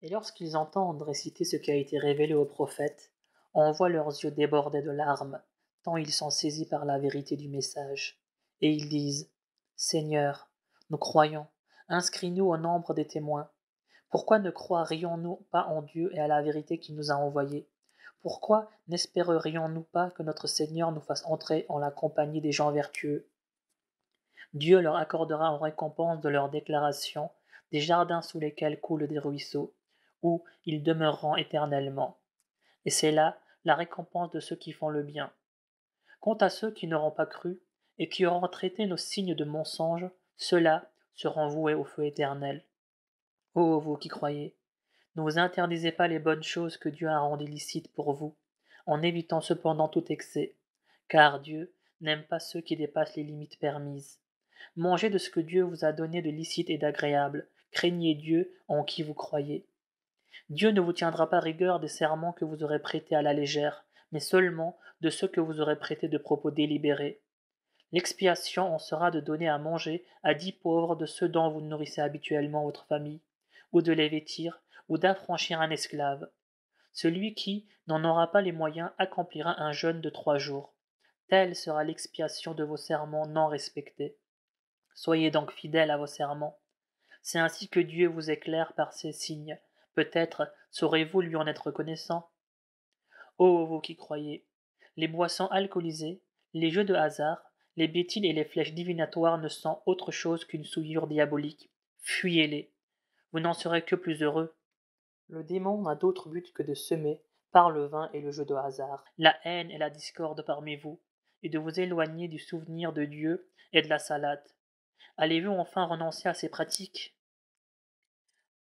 Et lorsqu'ils entendent réciter ce qui a été révélé aux prophètes, on voit leurs yeux déborder de larmes, tant ils sont saisis par la vérité du message. Et ils disent: Seigneur, nous croyons, inscris-nous au nombre des témoins. Pourquoi ne croirions-nous pas en Dieu et à la vérité qu'il nous a envoyée? Pourquoi n'espérerions-nous pas que notre Seigneur nous fasse entrer en la compagnie des gens vertueux? Dieu leur accordera en récompense de leur déclaration des jardins sous lesquels coulent des ruisseaux, où ils demeureront éternellement. Et c'est là la récompense de ceux qui font le bien. Quant à ceux qui n'auront pas cru, et qui auront traité nos signes de mensonges, ceux-là seront voués au feu éternel. Ô vous qui croyez, ne vous interdisez pas les bonnes choses que Dieu a rendues licites pour vous, en évitant cependant tout excès, car Dieu n'aime pas ceux qui dépassent les limites permises. Mangez de ce que Dieu vous a donné de licite et d'agréable, craignez Dieu en qui vous croyez. Dieu ne vous tiendra pas rigueur des serments que vous aurez prêtés à la légère, mais seulement de ceux que vous aurez prêtés de propos délibérés. L'expiation en sera de donner à manger à 10 pauvres de ceux dont vous nourrissez habituellement votre famille, ou de les vêtir, ou d'affranchir un esclave. Celui qui n'en aura pas les moyens accomplira un jeûne de 3 jours. Telle sera l'expiation de vos serments non respectés. Soyez donc fidèles à vos serments. C'est ainsi que Dieu vous éclaire par ses signes. Peut-être saurez-vous lui en être reconnaissant. Ô vous qui croyez, les boissons alcoolisées, les jeux de hasard, les bêtises et les flèches divinatoires ne sont autre chose qu'une souillure diabolique. Fuyez-les. Vous n'en serez que plus heureux. Le démon n'a d'autre but que de semer, par le vin et le jeu de hasard, la haine et la discorde parmi vous, et de vous éloigner du souvenir de Dieu et de la salade. Allez-vous enfin renoncer à ces pratiques?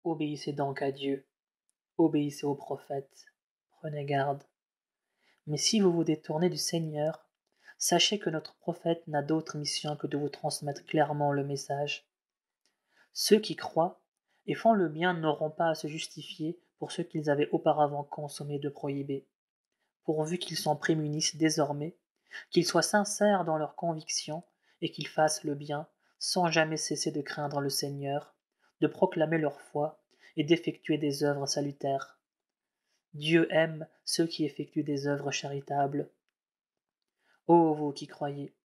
Obéissez donc à Dieu, obéissez aux prophètes, prenez garde. Mais si vous vous détournez du Seigneur, sachez que notre prophète n'a d'autre mission que de vous transmettre clairement le message. Ceux qui croient et font le bien n'auront pas à se justifier pour ce qu'ils avaient auparavant consommé de prohibé, pourvu qu'ils s'en prémunissent désormais, qu'ils soient sincères dans leurs convictions et qu'ils fassent le bien sans jamais cesser de craindre le Seigneur, de proclamer leur foi et d'effectuer des œuvres salutaires. Dieu aime ceux qui effectuent des œuvres charitables. Ô vous qui croyez,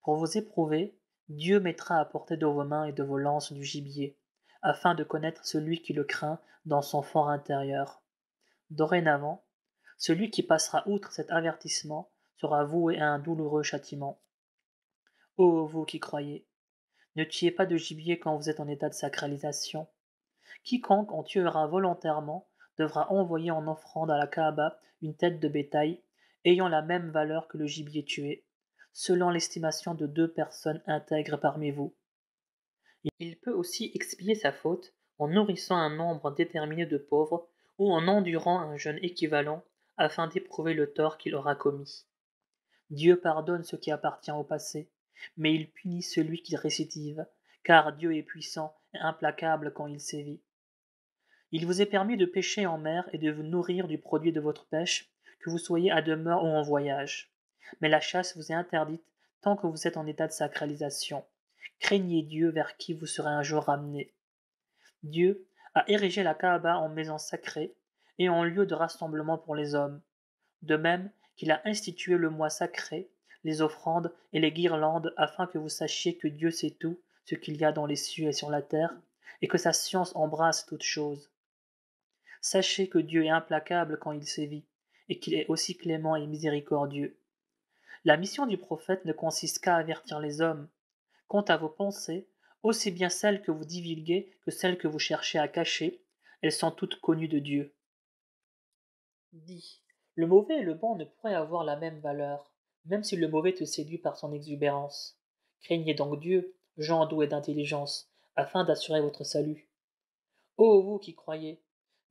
pour vous éprouver, Dieu mettra à portée de vos mains et de vos lances du gibier, afin de connaître celui qui le craint dans son fort intérieur. Dorénavant, celui qui passera outre cet avertissement sera voué à un douloureux châtiment. Ô vous qui croyez, ne tuez pas de gibier quand vous êtes en état de sacralisation. Quiconque en tuera volontairement devra envoyer en offrande à la Kaaba une tête de bétail ayant la même valeur que le gibier tué, selon l'estimation de 2 personnes intègres parmi vous. Il peut aussi expier sa faute en nourrissant un nombre déterminé de pauvres ou en endurant un jeûne équivalent afin d'éprouver le tort qu'il aura commis. Dieu pardonne ce qui appartient au passé, mais il punit celui qui récidive, car Dieu est puissant et implacable quand il sévit. Il vous est permis de pêcher en mer et de vous nourrir du produit de votre pêche, que vous soyez à demeure ou en voyage. Mais la chasse vous est interdite tant que vous êtes en état de sacralisation. Craignez Dieu vers qui vous serez un jour ramené. Dieu a érigé la Kaaba en maison sacrée et en lieu de rassemblement pour les hommes, de même qu'il a institué le mois sacré, les offrandes et les guirlandes afin que vous sachiez que Dieu sait tout ce qu'il y a dans les cieux et sur la terre, et que sa science embrasse toutes choses. Sachez que Dieu est implacable quand il sévit, et qu'il est aussi clément et miséricordieux. La mission du prophète ne consiste qu'à avertir les hommes. Quant à vos pensées, aussi bien celles que vous divulguez que celles que vous cherchez à cacher, elles sont toutes connues de Dieu. Dis, le mauvais et le bon ne pourraient avoir la même valeur, même si le mauvais te séduit par son exubérance. Craignez donc Dieu, gens doués d'intelligence, afin d'assurer votre salut. Ô vous qui croyez,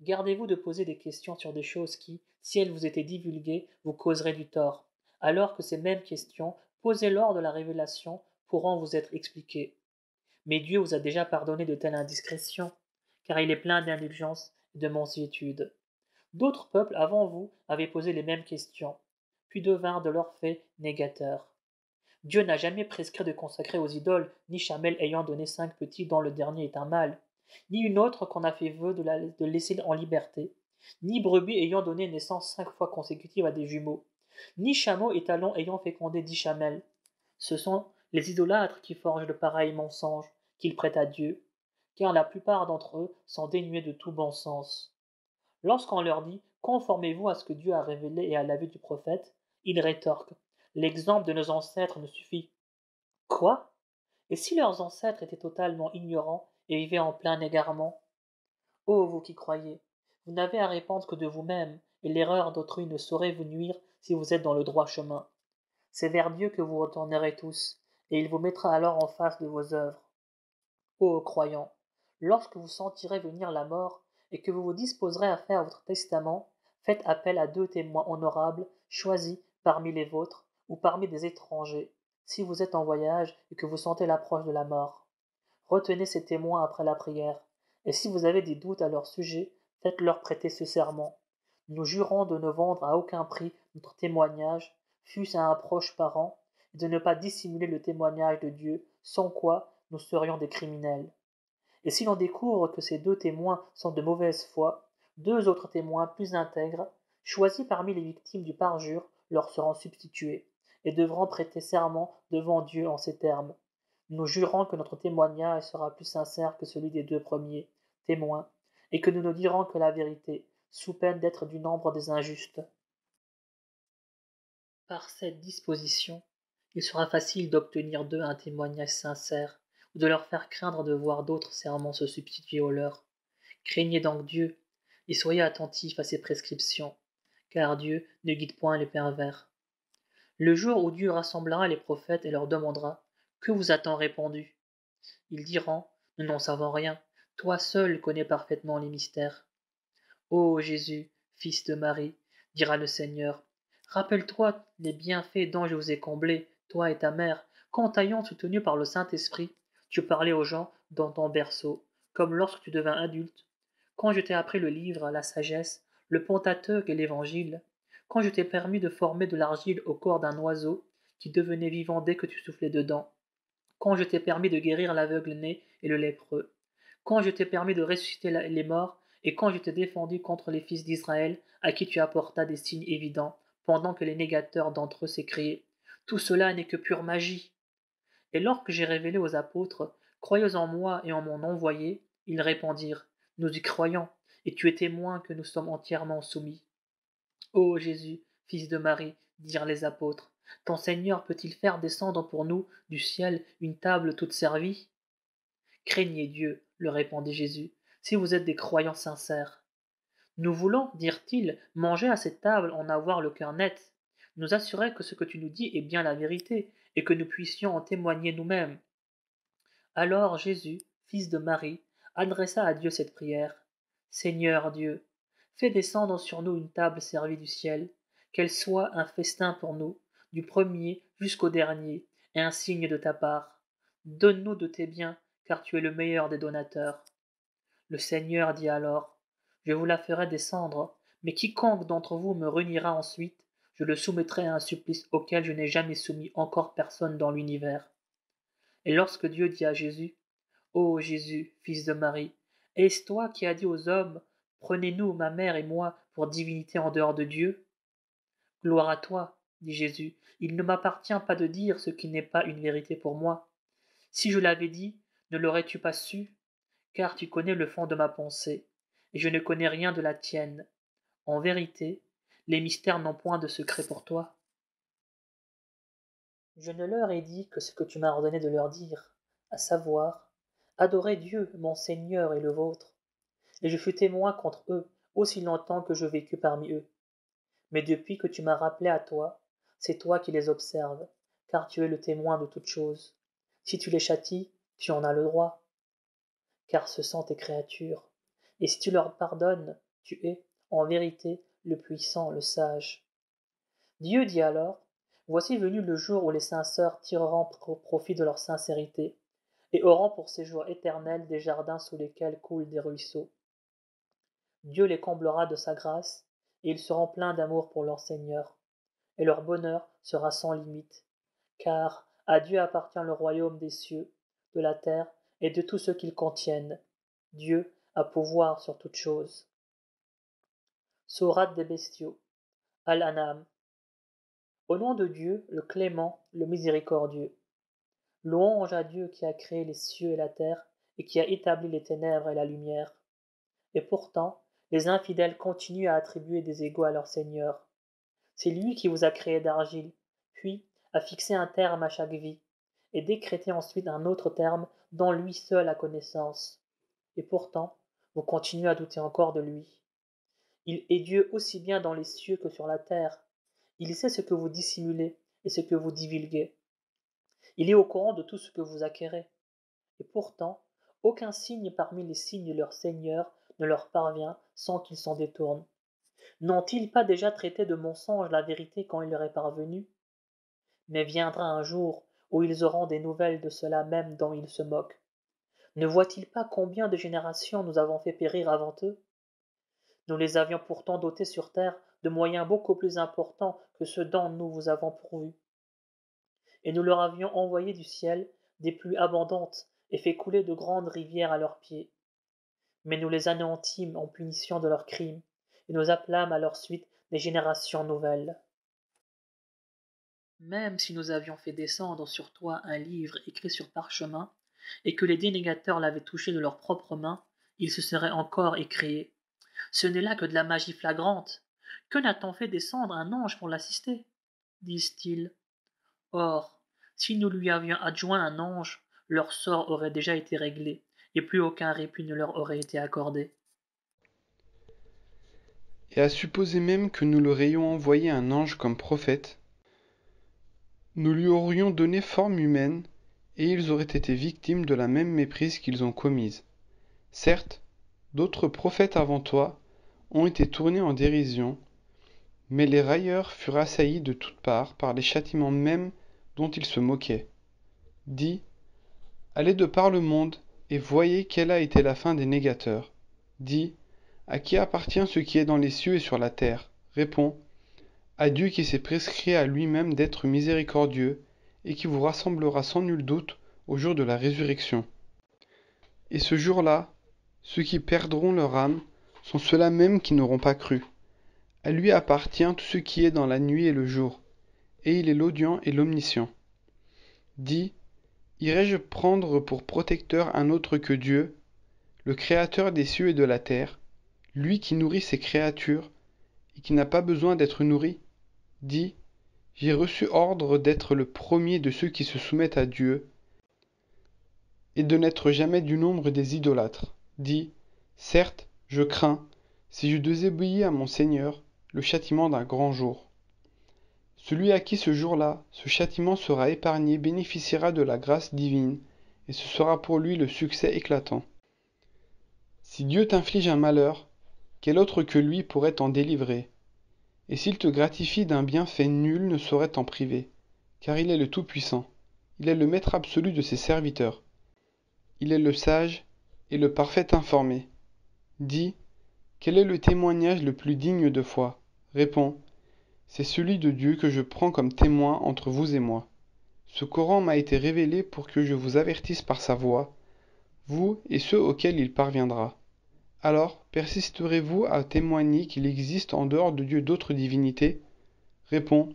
gardez-vous de poser des questions sur des choses qui, si elles vous étaient divulguées, vous causeraient du tort, alors que ces mêmes questions, posées lors de la révélation, pourront vous être expliquées. Mais Dieu vous a déjà pardonné de telles indiscrétions, car il est plein d'indulgence et de mansuétude. D'autres peuples avant vous avaient posé les mêmes questions, puis devinrent de leur fait négateurs. Dieu n'a jamais prescrit de consacrer aux idoles, ni chamelle ayant donné 5 petits dont le dernier est un mâle. ni une autre qu'on a fait vœu de laisser en liberté, ni brebis ayant donné naissance 5 fois consécutives à des jumeaux, ni chameau étalon ayant fécondé 10 chamelles. Ce sont les idolâtres qui forgent de pareils mensonges qu'ils prêtent à Dieu, car la plupart d'entre eux sont dénués de tout bon sens. Lorsqu'on leur dit conformez-vous à ce que Dieu a révélé et à la vue du prophète, ils rétorquent l'exemple de nos ancêtres ne suffit. Quoi? Et si leurs ancêtres étaient totalement ignorants et vivaient en plein égarement? Ô vous qui croyez, vous n'avez à répondre que de vous-même, et l'erreur d'autrui ne saurait vous nuire si vous êtes dans le droit chemin. C'est vers Dieu que vous retournerez tous, et il vous mettra alors en face de vos œuvres. Ô croyants, lorsque vous sentirez venir la mort, et que vous vous disposerez à faire votre testament, faites appel à 2 témoins honorables, choisis parmi les vôtres, ou parmi des étrangers, si vous êtes en voyage et que vous sentez l'approche de la mort. Retenez ces témoins après la prière, et si vous avez des doutes à leur sujet, faites-leur prêter ce serment. Nous jurons de ne vendre à aucun prix notre témoignage, fût-ce à un proche parent, et de ne pas dissimuler le témoignage de Dieu, sans quoi nous serions des criminels. Et si l'on découvre que ces 2 témoins sont de mauvaise foi, 2 autres témoins plus intègres, choisis parmi les victimes du parjure, leur seront substitués, et devront prêter serment devant Dieu en ces termes. Nous jurons que notre témoignage sera plus sincère que celui des 2 premiers témoins, et que nous ne dirons que la vérité, sous peine d'être du nombre des injustes. Par cette disposition, il sera facile d'obtenir d'eux un témoignage sincère, ou de leur faire craindre de voir d'autres serments se substituer aux leurs. Craignez donc Dieu, et soyez attentifs à ses prescriptions, car Dieu ne guide point les pervers. Le jour où Dieu rassemblera les prophètes et leur demandera que vous a-t-on répondu? Ils diront nous n'en savons rien, toi seul connais parfaitement les mystères. Ô Jésus, fils de Marie, dira le Seigneur, rappelle-toi les bienfaits dont je vous ai comblé, toi et ta mère, quand t'ayant soutenu par le Saint-Esprit, tu parlais aux gens dans ton berceau, comme lorsque tu devins adulte, quand je t'ai appris le livre, la sagesse, le Pentateuque et l'Évangile, quand je t'ai permis de former de l'argile au corps d'un oiseau qui devenait vivant dès que tu soufflais dedans, quand je t'ai permis de guérir l'aveugle-né et le lépreux, quand je t'ai permis de ressusciter les morts, et quand je t'ai défendu contre les fils d'Israël, à qui tu apportas des signes évidents, pendant que les négateurs d'entre eux s'écriaient tout cela n'est que pure magie. Et lorsque j'ai révélé aux apôtres croyez en moi et en mon envoyé, ils répondirent nous y croyons, et tu es témoin que nous sommes entièrement soumis. Ô Jésus, fils de Marie, dirent les apôtres, ton Seigneur peut-il faire descendre pour nous du ciel une table toute servie? Craignez Dieu, leur répondit Jésus, si vous êtes des croyants sincères. Nous voulons, dirent-ils, manger à cette table en avoir le cœur net, nous assurer que ce que tu nous dis est bien la vérité, et que nous puissions en témoigner nous-mêmes. Alors Jésus, fils de Marie, adressa à Dieu cette prière. Seigneur Dieu, fais descendre sur nous une table servie du ciel, qu'elle soit un festin pour nous, du premier jusqu'au dernier, et un signe de ta part. Donne-nous de tes biens, car tu es le meilleur des donateurs. Le Seigneur dit alors, je vous la ferai descendre, mais quiconque d'entre vous me reniera ensuite, je le soumettrai à un supplice auquel je n'ai jamais soumis encore personne dans l'univers. Et lorsque Dieu dit à Jésus, ô Jésus, fils de Marie, est-ce toi qui as dit aux hommes, prenez-nous, ma mère et moi, pour divinité en dehors de Dieu? Gloire à toi, dit Jésus, il ne m'appartient pas de dire ce qui n'est pas une vérité pour moi. Si je l'avais dit, ne l'aurais-tu pas su? Car tu connais le fond de ma pensée, et je ne connais rien de la tienne. En vérité, les mystères n'ont point de secret pour toi. Je ne leur ai dit que ce que tu m'as ordonné de leur dire, à savoir, adorez Dieu, mon Seigneur et le vôtre, et je fus témoin contre eux aussi longtemps que je vécus parmi eux. Mais depuis que tu m'as rappelé à toi, c'est toi qui les observes, car tu es le témoin de toutes choses. Si tu les châties, tu en as le droit, car ce sont tes créatures. Et si tu leur pardonnes, tu es, en vérité, le puissant, le sage. Dieu dit alors, voici venu le jour où les sincères tireront profit de leur sincérité, et auront pour séjour éternel des jardins sous lesquels coulent des ruisseaux. Dieu les comblera de sa grâce, et ils seront pleins d'amour pour leur Seigneur, et leur bonheur sera sans limite, car à Dieu appartient le royaume des cieux, de la terre et de tout ce qu'ils contiennent. Dieu a pouvoir sur toute chose. Sourate des bestiaux. Al-An'am. Au nom de Dieu, le clément, le miséricordieux. Louange à Dieu qui a créé les cieux et la terre et qui a établi les ténèbres et la lumière. Et pourtant, les infidèles continuent à attribuer des égaux à leur Seigneur. C'est lui qui vous a créé d'argile, puis a fixé un terme à chaque vie, et décrété ensuite un autre terme dont lui seul a connaissance. Et pourtant, vous continuez à douter encore de lui. Il est Dieu aussi bien dans les cieux que sur la terre. Il sait ce que vous dissimulez et ce que vous divulguez. Il est au courant de tout ce que vous acquérez. Et pourtant, aucun signe parmi les signes de leur Seigneur ne leur parvient sans qu'ils s'en détournent. N'ont-ils pas déjà traité de mensonge la vérité quand il leur est parvenu? Mais viendra un jour où ils auront des nouvelles de cela même dont ils se moquent. Ne voient-ils pas combien de générations nous avons fait périr avant eux? Nous les avions pourtant dotés sur terre de moyens beaucoup plus importants que ceux dont nous vous avons pourvus. Et nous leur avions envoyé du ciel des pluies abondantes et fait couler de grandes rivières à leurs pieds. Mais nous les anéantîmes en punition de leurs crimes, et nous appelâmes à leur suite des générations nouvelles. Même si nous avions fait descendre sur toi un livre écrit sur parchemin, et que les dénégateurs l'avaient touché de leurs propres mains, il se serait encore écrié. Ce n'est là que de la magie flagrante. Que n'a-t-on fait descendre un ange pour l'assister? Disent-ils. Or, si nous lui avions adjoint un ange, leur sort aurait déjà été réglé, et plus aucun répit ne leur aurait été accordé. Et à supposer même que nous leur ayons envoyé un ange comme prophète, nous lui aurions donné forme humaine, et ils auraient été victimes de la même méprise qu'ils ont commise. Certes, d'autres prophètes avant toi ont été tournés en dérision, mais les railleurs furent assaillis de toutes parts par les châtiments mêmes dont ils se moquaient. Dis, allez de par le monde et voyez quelle a été la fin des négateurs. Dis, à qui appartient ce qui est dans les cieux et sur la terre? Réponds, à Dieu qui s'est prescrit à lui-même d'être miséricordieux et qui vous rassemblera sans nul doute au jour de la résurrection. Et ce jour-là, ceux qui perdront leur âme sont ceux-là même qui n'auront pas cru. À lui appartient tout ce qui est dans la nuit et le jour, et il est l'audient et l'omniscient. Dis, irai-je prendre pour protecteur un autre que Dieu, le Créateur des cieux et de la terre, lui qui nourrit ses créatures et qui n'a pas besoin d'être nourri? Dis, j'ai reçu ordre d'être le premier de ceux qui se soumettent à Dieu, et de n'être jamais du nombre des idolâtres. Dis, certes, je crains, si je désobéis à mon Seigneur, le châtiment d'un grand jour. Celui à qui ce jour-là, ce châtiment sera épargné bénéficiera de la grâce divine, et ce sera pour lui le succès éclatant. Si Dieu t'inflige un malheur, quel autre que lui pourrait t'en délivrer? Et s'il te gratifie d'un bienfait, nul ne saurait t'en priver, car il est le Tout-Puissant, il est le Maître absolu de ses serviteurs. Il est le sage et le parfait informé. Dis, quel est le témoignage le plus digne de foi? Réponds, c'est celui de Dieu que je prends comme témoin entre vous et moi. Ce Coran m'a été révélé pour que je vous avertisse par sa voix, vous et ceux auxquels il parviendra. Alors, persisterez-vous à témoigner qu'il existe en dehors de Dieu d'autres divinités? Réponds,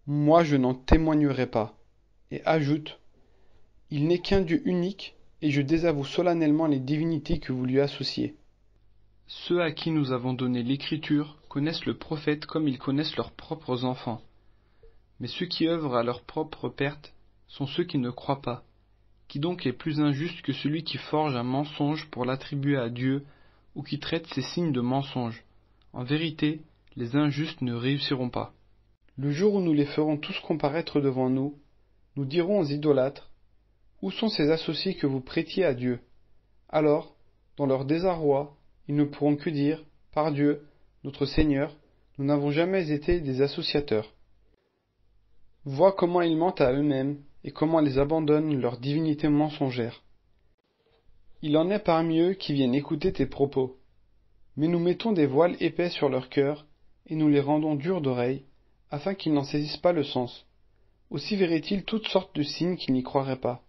moi je n'en témoignerai pas. Et ajoute, il n'est qu'un Dieu unique, et je désavoue solennellement les divinités que vous lui associez. Ceux à qui nous avons donné l'Écriture connaissent le prophète comme ils connaissent leurs propres enfants. Mais ceux qui œuvrent à leur propre perte sont ceux qui ne croient pas. Qui donc est plus injuste que celui qui forge un mensonge pour l'attribuer à Dieu ou qui traite ces signes de mensonge? En vérité, les injustes ne réussiront pas. Le jour où nous les ferons tous comparaître devant nous, nous dirons aux idolâtres, où sont ces associés que vous prêtiez à Dieu? Alors, dans leur désarroi, ils ne pourront que dire, par Dieu, notre Seigneur, nous n'avons jamais été des associateurs. Vois comment ils mentent à eux-mêmes et comment ils abandonnent leur divinité mensongère. Il en est parmi eux qui viennent écouter tes propos. Mais nous mettons des voiles épais sur leur cœur et nous les rendons durs d'oreille, afin qu'ils n'en saisissent pas le sens. Aussi verraient-ils toutes sortes de signes qu'ils n'y croiraient pas.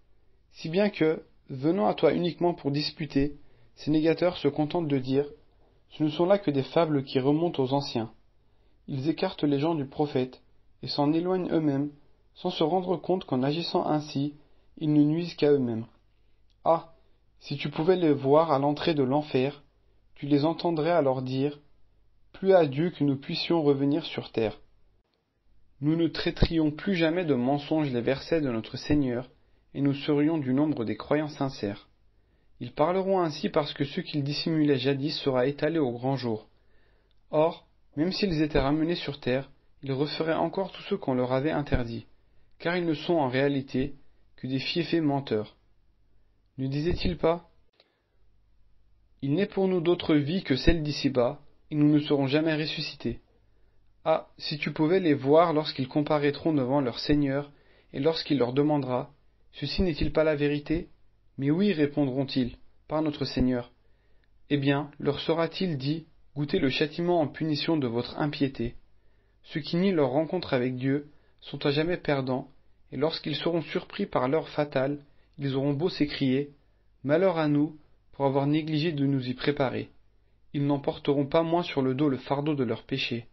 Si bien que, venant à toi uniquement pour disputer, Ces négateurs se contentent de dire « Ce ne sont là que des fables qui remontent aux anciens ». Ils écartent les gens du prophète et s'en éloignent eux-mêmes, sans se rendre compte qu'en agissant ainsi, ils ne nuisent qu'à eux-mêmes. Ah, si tu pouvais les voir à l'entrée de l'enfer, tu les entendrais alors dire « Plus à Dieu que nous puissions revenir sur terre. » Nous ne traiterions plus jamais de mensonges les versets de notre Seigneur, et nous serions du nombre des croyants sincères. Ils parleront ainsi parce que ce qu'ils dissimulaient jadis sera étalé au grand jour. Or, même s'ils étaient ramenés sur terre, ils referaient encore tout ce qu'on leur avait interdit, car ils ne sont en réalité que des fieffés menteurs. Ne disait-il pas « Il n'est pour nous d'autre vie que celle d'ici-bas, et nous ne serons jamais ressuscités. » Ah, si tu pouvais les voir lorsqu'ils comparaîtront devant leur Seigneur, et lorsqu'il leur demandera « Ceci n'est-il pas la vérité ?» Mais oui, répondront-ils, par notre Seigneur. Eh bien, leur sera-t-il dit « Goûtez le châtiment en punition de votre impiété. » Ceux qui nient leur rencontre avec Dieu sont à jamais perdants, et lorsqu'ils seront surpris par l'heure fatale, ils auront beau s'écrier « Malheur à nous pour avoir négligé de nous y préparer. » Ils n'en porteront pas moins sur le dos le fardeau de leurs péchés.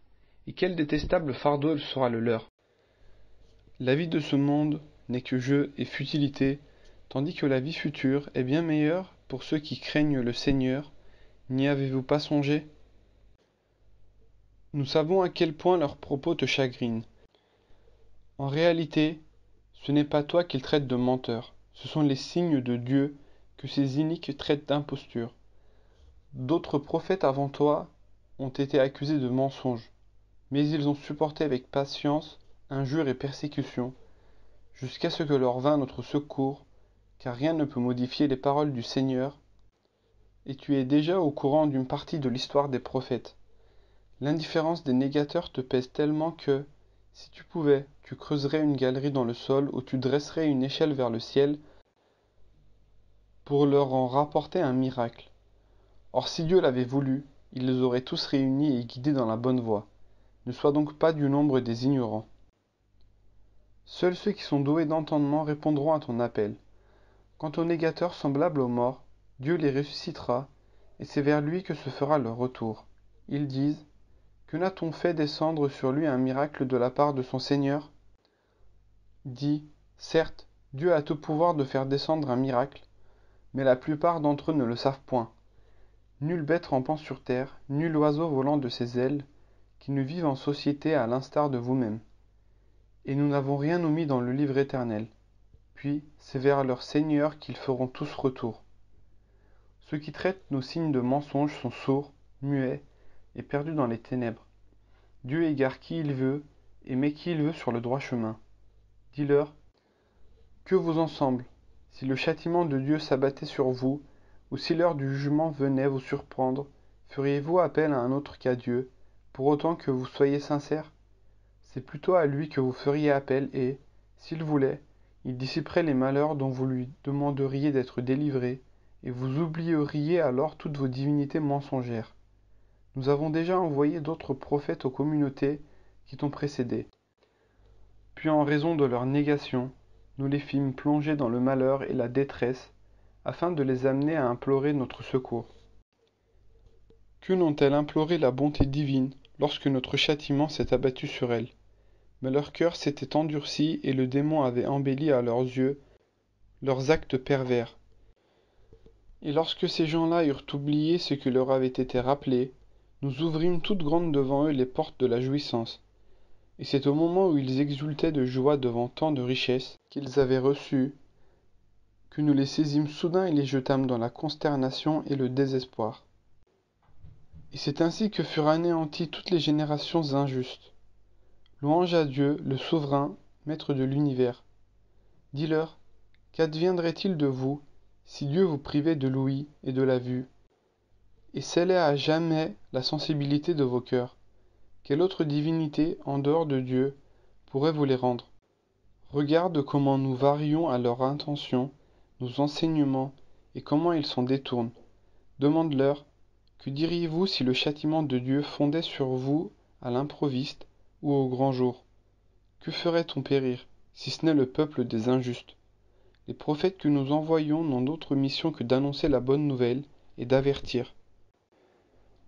Et quel détestable fardeau sera le leur. La vie de ce monde n'est que jeu et futilité, tandis que la vie future est bien meilleure pour ceux qui craignent le Seigneur. N'y avez-vous pas songé? Nous savons à quel point leurs propos te chagrinent. En réalité, ce n'est pas toi qu'ils traitent de menteur, ce sont les signes de Dieu que ces iniques traitent d'imposture. D'autres prophètes avant toi ont été accusés de mensonges, mais ils ont supporté avec patience injures et persécutions, jusqu'à ce que leur vînt notre secours, car rien ne peut modifier les paroles du Seigneur, et tu es déjà au courant d'une partie de l'histoire des prophètes. L'indifférence des négateurs te pèse tellement que, si tu pouvais, tu creuserais une galerie dans le sol où tu dresserais une échelle vers le ciel pour leur en rapporter un miracle. Or si Dieu l'avait voulu, il les aurait tous réunis et guidés dans la bonne voie. Ne sois donc pas du nombre des ignorants. Seuls ceux qui sont doués d'entendement répondront à ton appel. Quant aux négateurs semblables aux morts, Dieu les ressuscitera, et c'est vers lui que se fera leur retour. Ils disent, que n'a-t-on fait descendre sur lui un miracle de la part de son Seigneur? Dis, certes, Dieu a tout pouvoir de faire descendre un miracle, mais la plupart d'entre eux ne le savent point. Nulle bête rampant sur terre, nul oiseau volant de ses ailes, qui ne vivent en société à l'instar de vous-mêmes. Et nous n'avons rien omis dans le livre éternel. Puis c'est vers leur Seigneur qu'ils feront tous retour. Ceux qui traitent nos signes de mensonges sont sourds, muets et perdus dans les ténèbres. Dieu égare qui il veut et met qui il veut sur le droit chemin. Dis-leur, que vous en semble, si le châtiment de Dieu s'abattait sur vous, ou si l'heure du jugement venait vous surprendre, feriez-vous appel à un autre qu'à Dieu, pour autant que vous soyez sincères? C'est plutôt à lui que vous feriez appel et, s'il voulait, il dissiperait les malheurs dont vous lui demanderiez d'être délivrés, et vous oublieriez alors toutes vos divinités mensongères. Nous avons déjà envoyé d'autres prophètes aux communautés qui t'ont précédé. Puis en raison de leur négation, nous les fîmes plonger dans le malheur et la détresse, afin de les amener à implorer notre secours. Que n'ont-elles imploré la bonté divine lorsque notre châtiment s'est abattu sur elles? Mais leur cœur s'était endurci et le démon avait embelli à leurs yeux leurs actes pervers. Et lorsque ces gens-là eurent oublié ce qui leur avait été rappelé, nous ouvrîmes toutes grandes devant eux les portes de la jouissance. Et c'est au moment où ils exultaient de joie devant tant de richesses qu'ils avaient reçues, que nous les saisîmes soudain et les jetâmes dans la consternation et le désespoir. Et c'est ainsi que furent anéanties toutes les générations injustes. Louange à Dieu, le souverain, maître de l'univers. Dis-leur, qu'adviendrait-il de vous, si Dieu vous privait de l'ouïe et de la vue, et scellait à jamais la sensibilité de vos cœurs? Quelle autre divinité, en dehors de Dieu, pourrait vous les rendre? Regarde comment nous varions à leur intention, nos enseignements, et comment ils s'en détournent. Demande-leur, que diriez-vous si le châtiment de Dieu fondait sur vous à l'improviste ou au grand jour? Que ferait-on périr, si ce n'est le peuple des injustes? Les prophètes que nous envoyons n'ont d'autre mission que d'annoncer la bonne nouvelle et d'avertir.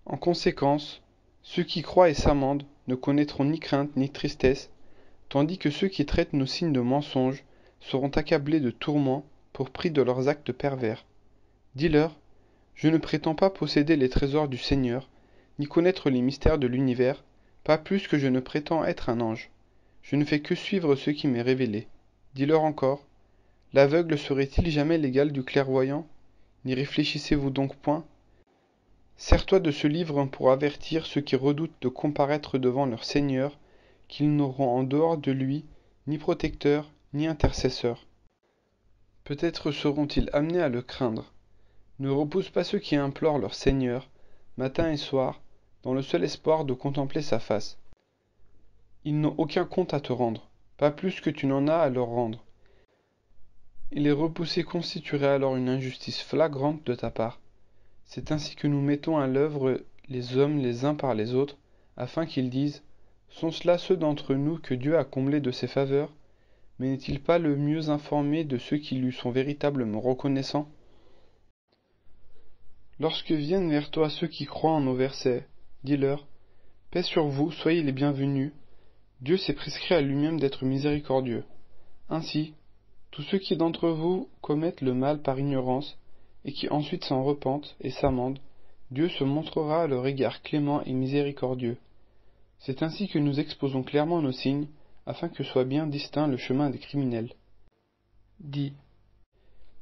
En conséquence, ceux qui croient et s'amendent ne connaîtront ni crainte ni tristesse, tandis que ceux qui traitent nos signes de mensonges seront accablés de tourments pour prix de leurs actes pervers. Dis-leur, je ne prétends pas posséder les trésors du Seigneur, ni connaître les mystères de l'univers, pas plus que je ne prétends être un ange. Je ne fais que suivre ce qui m'est révélé. Dis-leur encore, l'aveugle serait-il jamais l'égal du clairvoyant? N'y réfléchissez-vous donc point? Sers-toi de ce livre pour avertir ceux qui redoutent de comparaître devant leur Seigneur, qu'ils n'auront en dehors de lui ni protecteur ni intercesseur. Peut-être seront-ils amenés à le craindre. Ne repousse pas ceux qui implorent leur Seigneur, matin et soir, dans le seul espoir de contempler sa face. Ils n'ont aucun compte à te rendre, pas plus que tu n'en as à leur rendre. Et les repousser constituerait alors une injustice flagrante de ta part. C'est ainsi que nous mettons à l'œuvre les hommes les uns par les autres, afin qu'ils disent « Sont-ce là ceux d'entre nous que Dieu a comblés de ses faveurs? Mais n'est-il pas le mieux informé de ceux qui lui sont véritablement reconnaissants ?» Lorsque viennent vers toi ceux qui croient en nos versets, dis-leur « Paix sur vous, soyez les bienvenus. Dieu s'est prescrit à lui-même d'être miséricordieux. Ainsi, tous ceux qui d'entre vous commettent le mal par ignorance, et qui ensuite s'en repentent et s'amendent, Dieu se montrera à leur égard clément et miséricordieux. C'est ainsi que nous exposons clairement nos signes, afin que soit bien distinct le chemin des criminels. Dis,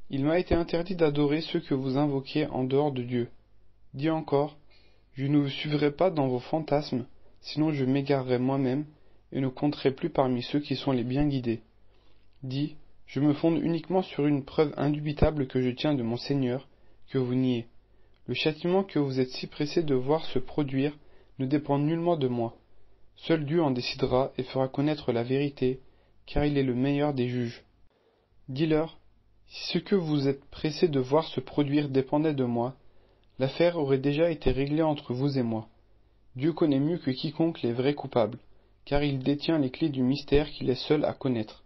il m'a été interdit d'adorer ceux que vous invoquez en dehors de Dieu. Dis encore, je ne vous suivrai pas dans vos fantasmes, sinon je m'égarerai moi-même, et ne compterai plus parmi ceux qui sont les bien guidés. Dis, je me fonde uniquement sur une preuve indubitable que je tiens de mon Seigneur, que vous niez. Le châtiment que vous êtes si pressés de voir se produire ne dépend nullement de moi. Seul Dieu en décidera et fera connaître la vérité, car il est le meilleur des juges. Dis-leur, si ce que vous êtes pressés de voir se produire dépendait de moi, l'affaire aurait déjà été réglée entre vous et moi. Dieu connaît mieux que quiconque les vrais coupables, car il détient les clés du mystère qu'il est seul à connaître.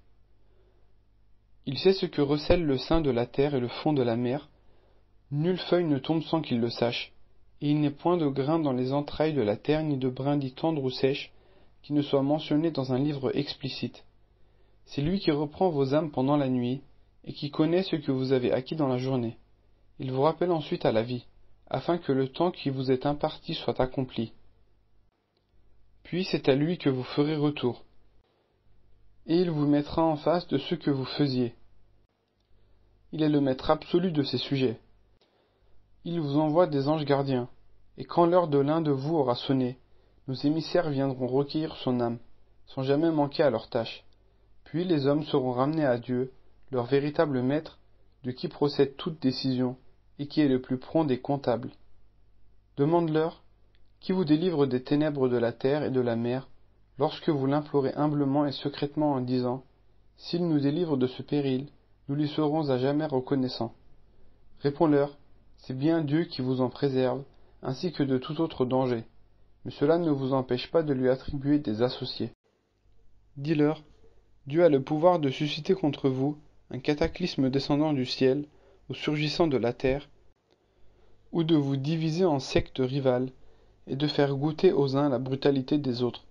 Il sait ce que recèle le sein de la terre et le fond de la mer. Nulle feuille ne tombe sans qu'il le sache, et il n'est point de grain dans les entrailles de la terre ni de brindille tendre ou sèche qui ne soit mentionné dans un livre explicite. C'est lui qui reprend vos âmes pendant la nuit, et qui connaît ce que vous avez acquis dans la journée. Il vous rappelle ensuite à la vie, afin que le temps qui vous est imparti soit accompli. Puis c'est à lui que vous ferez retour, et il vous mettra en face de ce que vous faisiez. Il est le maître absolu de ces sujets. Il vous envoie des anges gardiens, et quand l'heure de l'un de vous aura sonné, nos émissaires viendront recueillir son âme, sans jamais manquer à leur tâche. Puis les hommes seront ramenés à Dieu, leur véritable maître, de qui procède toute décision, et qui est le plus prompt des comptables. Demande-leur, qui vous délivre des ténèbres de la terre et de la mer, lorsque vous l'implorez humblement et secrètement en disant, s'il nous délivre de ce péril, nous lui serons à jamais reconnaissants. Réponds-leur, c'est bien Dieu qui vous en préserve, ainsi que de tout autre danger, mais cela ne vous empêche pas de lui attribuer des associés. Dis-leur, Dieu a le pouvoir de susciter contre vous un cataclysme descendant du ciel ou surgissant de la terre, ou de vous diviser en sectes rivales, et de faire goûter aux uns la brutalité des autres.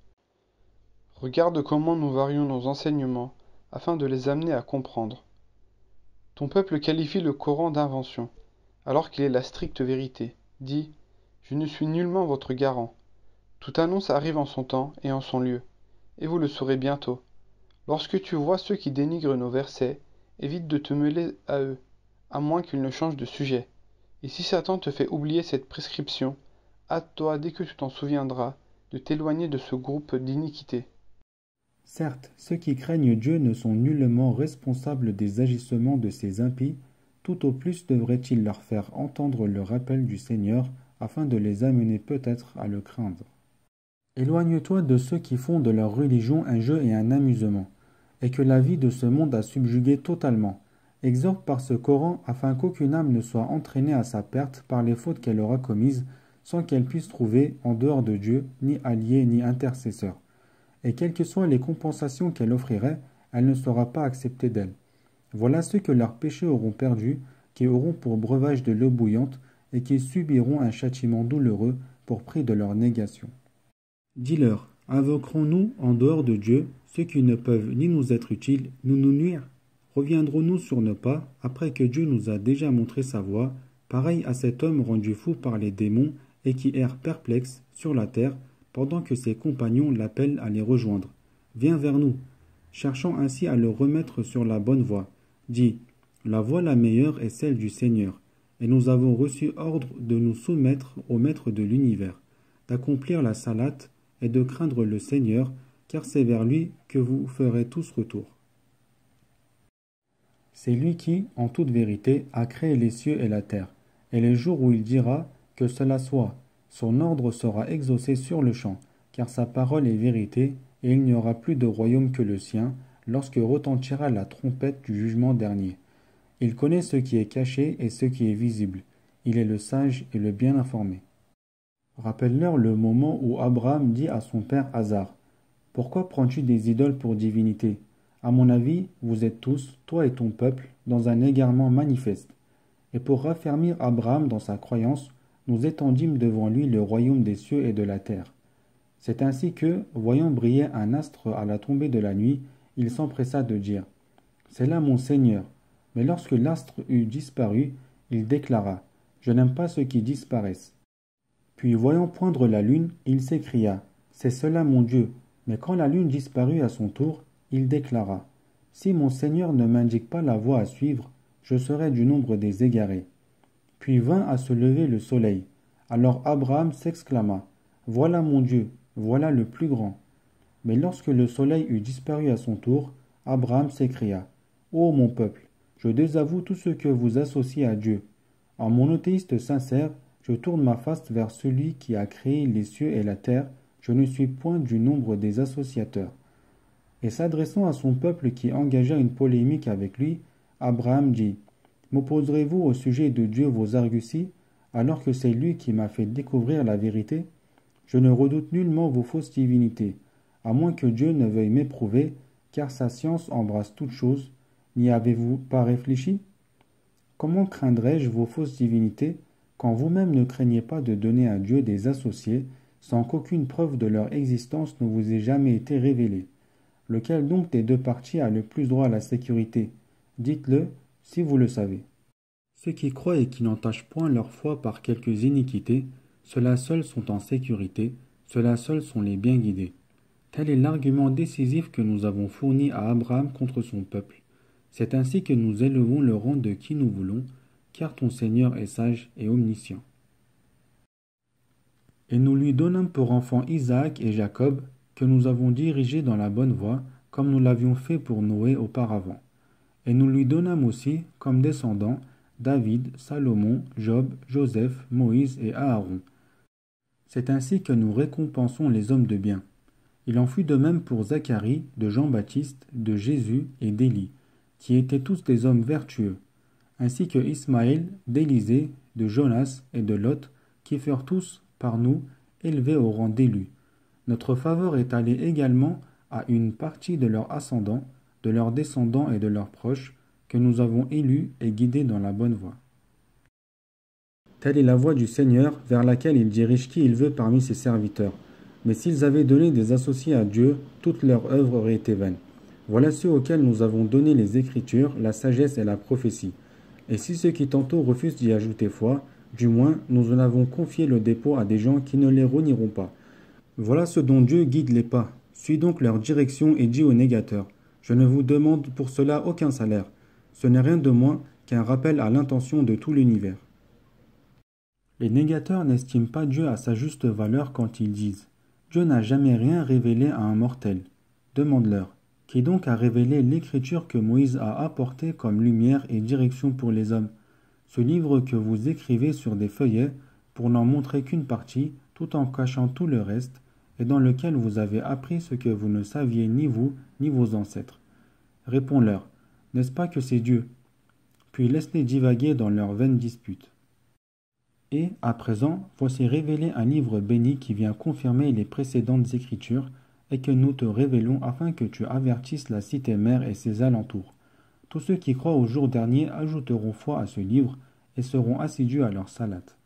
Regarde comment nous varions nos enseignements, afin de les amener à comprendre. Ton peuple qualifie le Coran d'invention, alors qu'il est la stricte vérité. Dis, je ne suis nullement votre garant. Toute annonce arrive en son temps et en son lieu, et vous le saurez bientôt. Lorsque tu vois ceux qui dénigrent nos versets, évite de te mêler à eux, à moins qu'ils ne changent de sujet. Et si Satan te fait oublier cette prescription, hâte-toi, dès que tu t'en souviendras, de t'éloigner de ce groupe d'iniquité. Certes, ceux qui craignent Dieu ne sont nullement responsables des agissements de ces impies, tout au plus devrait-il leur faire entendre le rappel du Seigneur, afin de les amener peut-être à le craindre. Éloigne-toi de ceux qui font de leur religion un jeu et un amusement, et que la vie de ce monde a subjugué totalement. Exhorte par ce Coran afin qu'aucune âme ne soit entraînée à sa perte par les fautes qu'elle aura commises, sans qu'elle puisse trouver, en dehors de Dieu, ni allié ni intercesseur. Et quelles que soient les compensations qu'elle offrirait, elle ne sera pas acceptée d'elle. Voilà ceux que leurs péchés auront perdus, qui auront pour breuvage de l'eau bouillante, et qui subiront un châtiment douloureux pour prix de leur négation. Dis-leur, invoquerons-nous en dehors de Dieu ceux qui ne peuvent ni nous être utiles, ni nous nuire? Reviendrons-nous sur nos pas après que Dieu nous a déjà montré sa voie, pareil à cet homme rendu fou par les démons et qui erre perplexe sur la terre pendant que ses compagnons l'appellent à les rejoindre? Viens vers nous, cherchant ainsi à le remettre sur la bonne voie. Dis, la voie la meilleure est celle du Seigneur, et nous avons reçu ordre de nous soumettre au Maître de l'univers, d'accomplir la salate et de craindre le Seigneur, car c'est vers lui que vous ferez tous retour. C'est lui qui, en toute vérité, a créé les cieux et la terre, et les jours où il dira que cela soit, son ordre sera exaucé sur le champ, car sa parole est vérité, et il n'y aura plus de royaume que le sien, lorsque retentira la trompette du jugement dernier. Il connaît ce qui est caché et ce qui est visible. Il est le sage et le bien informé. Rappelle-leur le moment où Abraham dit à son père Hazar, « Pourquoi prends-tu des idoles pour divinité? À mon avis, vous êtes tous, toi et ton peuple, dans un égarement manifeste. » Et pour raffermir Abraham dans sa croyance, nous étendîmes devant lui le royaume des cieux et de la terre. C'est ainsi que, voyant briller un astre à la tombée de la nuit, il s'empressa de dire, « C'est là mon Seigneur. » Mais lorsque l'astre eut disparu, il déclara, « Je n'aime pas ceux qui disparaissent. » Puis voyant poindre la lune, il s'écria, « C'est cela mon Dieu. » Mais quand la lune disparut à son tour, il déclara, « Si mon Seigneur ne m'indique pas la voie à suivre, je serai du nombre des égarés. » Puis vint à se lever le soleil. Alors Abraham s'exclama, « Voilà mon Dieu, voilà le plus grand. » Mais lorsque le soleil eut disparu à son tour, Abraham s'écria, « Ô mon peuple, je désavoue tout ce que vous associez à Dieu. En monothéiste sincère, je tourne ma face vers celui qui a créé les cieux et la terre, je ne suis point du nombre des associateurs. » Et s'adressant à son peuple qui engagea une polémique avec lui, Abraham dit, « M'opposerez-vous au sujet de Dieu vos arguties, alors que c'est lui qui m'a fait découvrir la vérité? Je ne redoute nullement vos fausses divinités, à moins que Dieu ne veuille m'éprouver, car sa science embrasse toutes choses. N'y avez-vous pas réfléchi? Comment craindrais-je vos fausses divinités, quand vous-même ne craignez pas de donner à Dieu des associés, sans qu'aucune preuve de leur existence ne vous ait jamais été révélée? Lequel donc des deux parties a le plus droit à la sécurité? Dites-le, si vous le savez. Ceux qui croient et qui n'entachent point leur foi par quelques iniquités, ceux-là seuls sont en sécurité, ceux-là seuls sont les bien guidés. Tel est l'argument décisif que nous avons fourni à Abraham contre son peuple. C'est ainsi que nous élevons le rang de qui nous voulons, car ton Seigneur est sage et omniscient. Et nous lui donnâmes pour enfants Isaac et Jacob, que nous avons dirigés dans la bonne voie, comme nous l'avions fait pour Noé auparavant. Et nous lui donnâmes aussi, comme descendants, David, Salomon, Job, Joseph, Moïse et Aaron. C'est ainsi que nous récompensons les hommes de bien. Il en fut de même pour Zacharie, de Jean-Baptiste, de Jésus et d'Élie, qui étaient tous des hommes vertueux, ainsi que Ismaël, d'Élisée, de Jonas et de Lot, qui furent tous, par nous, élevés au rang d'élus. Notre faveur est allée également à une partie de leurs ascendants, de leurs descendants et de leurs proches, que nous avons élus et guidés dans la bonne voie. Telle est la voie du Seigneur, vers laquelle il dirige qui il veut parmi ses serviteurs. Mais s'ils avaient donné des associés à Dieu, toute leur œuvre aurait été vaine. Voilà ceux auxquels nous avons donné les Écritures, la sagesse et la prophétie. Et si ceux qui tantôt refusent d'y ajouter foi, du moins nous en avons confié le dépôt à des gens qui ne les renieront pas. Voilà ce dont Dieu guide les pas. Suis donc leur direction et dis aux négateurs, je ne vous demande pour cela aucun salaire. Ce n'est rien de moins qu'un rappel à l'intention de tout l'univers. Les négateurs n'estiment pas Dieu à sa juste valeur quand ils disent « Dieu n'a jamais rien révélé à un mortel ». Demande-leur, qui donc a révélé l'écriture que Moïse a apportée comme lumière et direction pour les hommes, ce livre que vous écrivez sur des feuillets pour n'en montrer qu'une partie, tout en cachant tout le reste, et dans lequel vous avez appris ce que vous ne saviez ni vous, ni vos ancêtres. Réponds-leur, n'est-ce pas que c'est Dieu? Puis laisse-les divaguer dans leurs vaines disputes. Et, à présent, voici révélé un livre béni qui vient confirmer les précédentes écritures et que nous te révélons afin que tu avertisses la cité mère et ses alentours. Tous ceux qui croient au jour dernier ajouteront foi à ce livre et seront assidus à leur salate.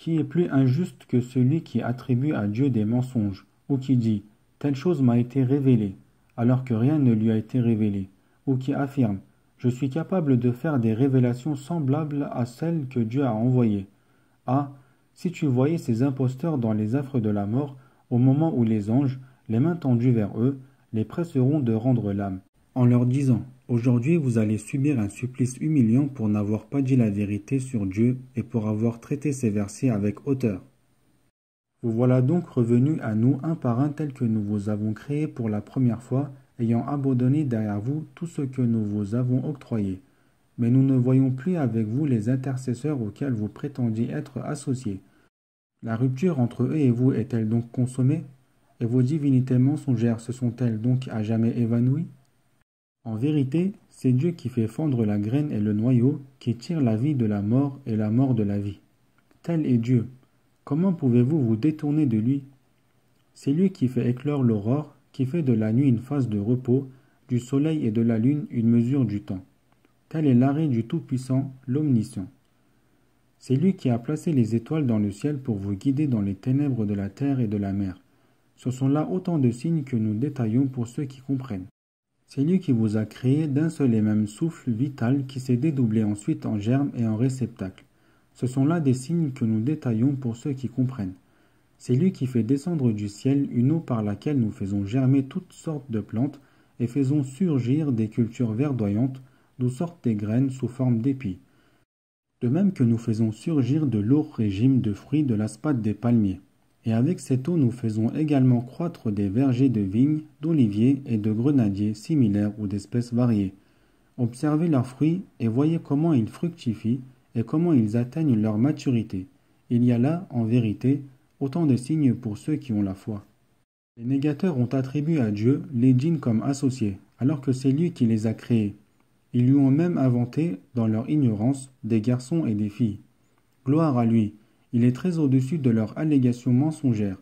Qui est plus injuste que celui qui attribue à Dieu des mensonges, ou qui dit « telle chose m'a été révélée », alors que rien ne lui a été révélé, ou qui affirme « je suis capable de faire des révélations semblables à celles que Dieu a envoyées ». Ah, si tu voyais ces imposteurs dans les affres de la mort, au moment où les anges, les mains tendues vers eux, les presseront de rendre l'âme, en leur disant « Aujourd'hui vous allez subir un supplice humiliant pour n'avoir pas dit la vérité sur Dieu et pour avoir traité ces versets avec hauteur. » Vous voilà donc revenus à nous un par un tel que nous vous avons créé pour la première fois, ayant abandonné derrière vous tout ce que nous vous avons octroyé. Mais nous ne voyons plus avec vous les intercesseurs auxquels vous prétendiez être associés. La rupture entre eux et vous est-elle donc consommée? Et vos divinités mensongères se sont-elles donc à jamais évanouies? En vérité, c'est Dieu qui fait fondre la graine et le noyau, qui tire la vie de la mort et la mort de la vie. Tel est Dieu. Comment pouvez-vous vous détourner de lui? C'est lui qui fait éclore l'aurore, qui fait de la nuit une phase de repos, du soleil et de la lune une mesure du temps. Tel est l'arrêt du Tout-Puissant, l'Omniscient. C'est lui qui a placé les étoiles dans le ciel pour vous guider dans les ténèbres de la terre et de la mer. Ce sont là autant de signes que nous détaillons pour ceux qui comprennent. C'est lui qui vous a créé d'un seul et même souffle vital qui s'est dédoublé ensuite en germe et en réceptacle. Ce sont là des signes que nous détaillons pour ceux qui comprennent. C'est lui qui fait descendre du ciel une eau par laquelle nous faisons germer toutes sortes de plantes et faisons surgir des cultures verdoyantes d'où sortent des graines sous forme d'épis. De même que nous faisons surgir de lourds régimes de fruits de l'asphalte des palmiers. Et avec cette eau, nous faisons également croître des vergers de vignes, d'oliviers et de grenadiers similaires ou d'espèces variées. Observez leurs fruits et voyez comment ils fructifient et comment ils atteignent leur maturité. Il y a là, en vérité, autant de signes pour ceux qui ont la foi. Les négateurs ont attribué à Dieu les djinns comme associés, alors que c'est lui qui les a créés. Ils lui ont même inventé, dans leur ignorance, des garçons et des filles. Gloire à lui! Il est très au-dessus de leurs allégations mensongères.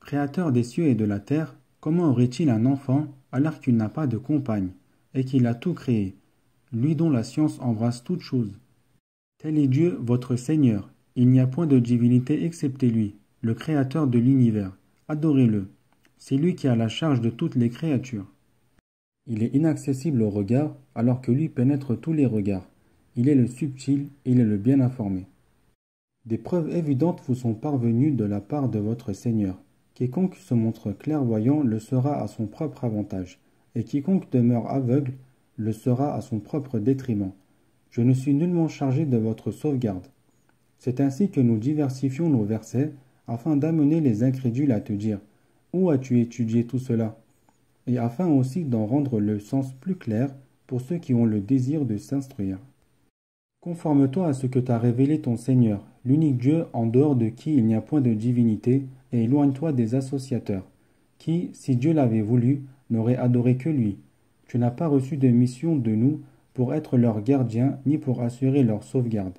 Créateur des cieux et de la terre, comment aurait-il un enfant alors qu'il n'a pas de compagne, et qu'il a tout créé, lui dont la science embrasse toutes choses? Tel est Dieu, votre Seigneur. Il n'y a point de divinité excepté lui, le Créateur de l'univers. Adorez-le. C'est lui qui a la charge de toutes les créatures. Il est inaccessible au regard, alors que lui pénètre tous les regards. Il est le subtil, il est le bien informé. Des preuves évidentes vous sont parvenues de la part de votre Seigneur. Quiconque se montre clairvoyant le sera à son propre avantage, et quiconque demeure aveugle le sera à son propre détriment. Je ne suis nullement chargé de votre sauvegarde. C'est ainsi que nous diversifions nos versets, afin d'amener les incrédules à te dire « Où as-tu étudié tout cela ?» et afin aussi d'en rendre le sens plus clair pour ceux qui ont le désir de s'instruire. Conforme-toi à ce que t'a révélé ton Seigneur, l'unique Dieu en dehors de qui il n'y a point de divinité, et éloigne-toi des associateurs, qui, si Dieu l'avait voulu, n'auraient adoré que lui. Tu n'as pas reçu de mission de nous pour être leur gardien ni pour assurer leur sauvegarde.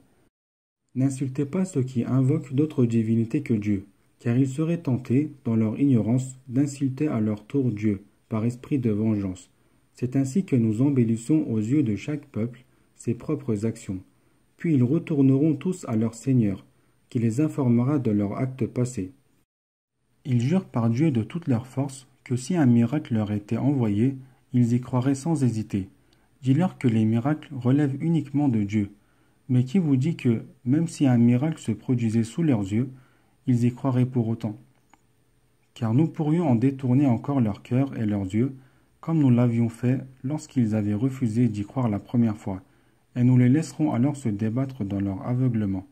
N'insultez pas ceux qui invoquent d'autres divinités que Dieu, car ils seraient tentés, dans leur ignorance, d'insulter à leur tour Dieu, par esprit de vengeance. C'est ainsi que nous embellissons aux yeux de chaque peuple ses propres actions. Puis ils retourneront tous à leur Seigneur, qui les informera de leurs actes passés. Ils jurent par Dieu de toute leur force que si un miracle leur était envoyé, ils y croiraient sans hésiter. Dis-leur que les miracles relèvent uniquement de Dieu. Mais qui vous dit que, même si un miracle se produisait sous leurs yeux, ils y croiraient pour autant? Car nous pourrions en détourner encore leur cœur et leurs yeux, comme nous l'avions fait lorsqu'ils avaient refusé d'y croire la première fois, et nous les laisserons alors se débattre dans leur aveuglement.